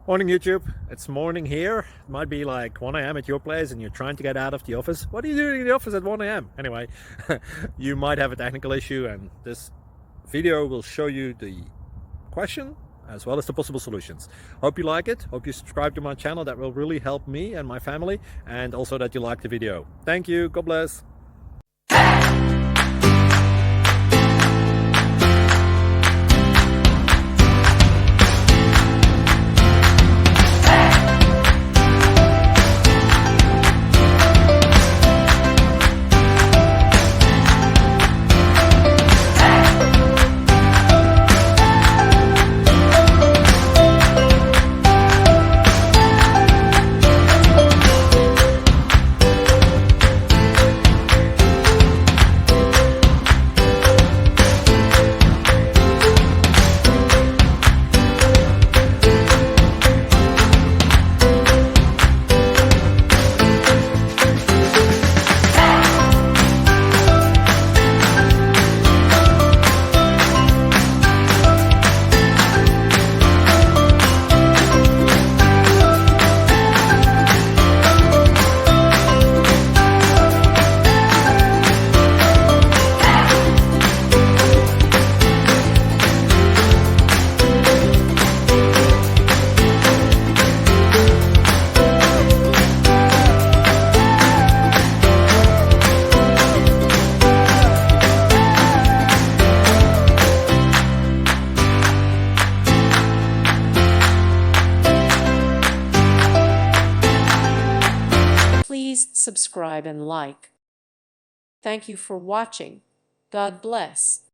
Morning YouTube, it's morning here. It might be like 1 a.m. at your place and you're trying to get out of the office. What are you doing in the office at 1 a.m.? Anyway, you might have a technical issue and this video will show you the question as well as the possible solutions. Hope you like it, hope you subscribe to my channel. That will really help me and my family, and also that you like the video. Thank you, God bless. Please subscribe and like. Thank you for watching. God bless.